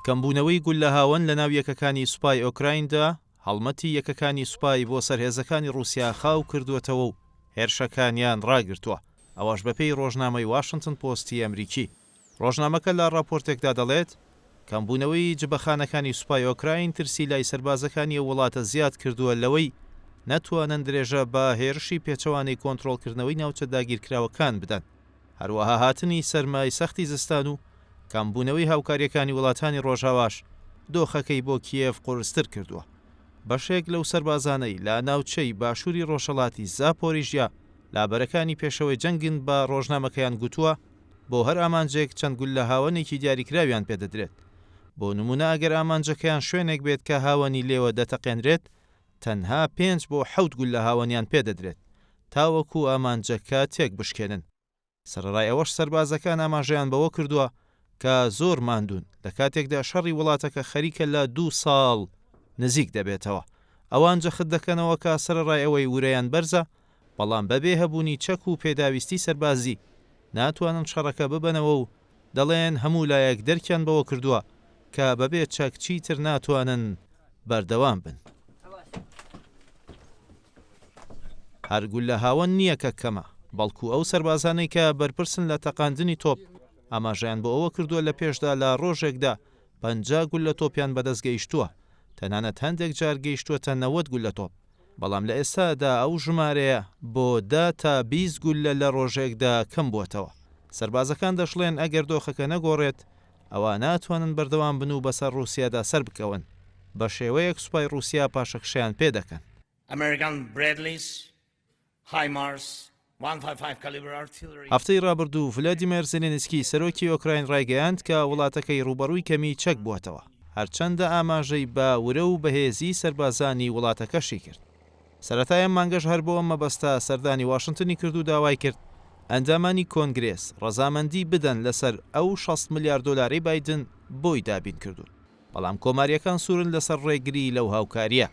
کەمبوونەوەی گول لە هاوەن لە ناو یەکەکانی سوپای ئۆکرایندا هەڵمەتی یەکەکانی سوپای بۆ سەرهێزەکانی رووسیا خاو کردووەتەوە و هێرشەکانیان ڕاگرتووە، ئەوەش بەپێی ڕۆژنامەی واشنگتن پۆستی ئەمریکی. ڕۆژنامەکە لە راپۆرتێکدا دەڵێت کەمبوونەوەی جبەخانەکانی سوپای ئۆکراین ترسی لای سەربازەکانی وڵاتە زیاد کردووە لەوەی نەتوانن درێژە بە هێرشی پێچەوانەی کۆنتڕۆڵکردنەوەی ناوچە داگیرکراوەکان بدەن. هەروەها هاتنی سەرمای سەختی زستان و کەمبوونەوەی هاوکاریەکانی وڵاتانی ڕۆژاواش دۆخەکەی بۆ کیێف قورستر کردووە. بەشێک لەو سەربازانەی لە ناوچەی باشووری ڕۆژهەڵاتی زاپۆریژیا لابەرەکانی پێشەوەی جەنگن بە ڕۆژنامەکەیان گوتووە بۆ هەر ئامانجێک چەند گول لە هاوەنێکی دیاریکراویان پێدەدرێت. بۆ نمونە ئەگەر ئامانجەکەیان شوێنێک بێت کە هاوەنی لێوە دەتەقێنرێت تەنها 5 بۆ 7 گول لە هاوەنیان پێدەدرێت تاوەکو ئامانجەکە تێک بشکێنن. سەرڕای ئەوەش سەربازەکان ئاماژەیان بەوە کردووە کە زۆر ماندوون لە کاتێکدا شەڕی وڵاتەکە خەریکە لە 2 ساڵ نزیک دەبێتەوە. ئەوان جەخت دەکەنەوە کە سەرڕای ئەوەی ورەیان بەرزە، بەڵام بەبێ هەبوونی چەک و پێداویستی سەربازی ناتوانن شەڕەکە ببەنەوە و دەڵێن هەموو لایەک دەرکیان بەوە کردووە کە بەبێ چەک چیتر ناتوانن بەردەوام بن. هەرگول لە هاوەن نییە کە کەمە، بەڵکو ئەو سەربازانەی کە بەرپرسن لە تەقاندنی تۆپ ئاماژەیان بۆ ئەوە کردووە لە پێشدا لە ڕۆژێکدا 50 گول لە تۆپیان بەدەست گەیشتووە، تەنانەت هەندێک جار گەیشتووەتە 90 گول لە تۆپ، بەڵام لە ئێستادا ئەو ژمارەیە بۆ 10 تا 20 گول لە ڕۆژێکدا کەم بووەتەوە. سەربازەکان دەشڵێن ئەگەر دۆخەکە نەگۆڕێت ئەوە ناتوانن بەردەوام بن و بەسەر رووسیادا سەر بکەون، بە شێوەیەک سوپای رووسیا پاشەخشیان پێ دەکەن. هەفتەی ڕابردوو ڤلادیمیر زێلێنسکی سەرۆکی ئۆکراین ڕایگەیاند کە وڵاتەکەی ڕوبەڕووی کەمی چەک بووەتەوە، هەرچەندە ئاماژەی بە ورە و بەهێزی سەربازانی وڵاتەکەشی کرد. سەرەتای ئەم مانگەش هەر بۆ ئەم مەبەستە سەردانی واشنگتنی کرد و داوای کرد ئەندامانی کۆنگرێس ڕەزامەندی بدەن لەسەر ئەو 60 ملیار دۆلاری بایدن بۆی دابین کردوون، بەڵام کۆماریەکان سوورن لەسەر ڕێگری لەو هاوکاریە.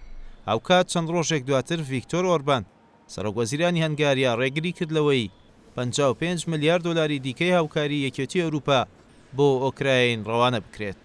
هاوکات چەند ڕۆژێک دواتر ڤیکتۆر ئۆربان سەرۆکوەزیرانی هەنگاریا ڕێگری کردلەوەی 55 ملیار دۆلاری دیکەی هاوکاری یەکێتی ئەوروپا بۆ ئۆکراین ڕەوانە بکرێت.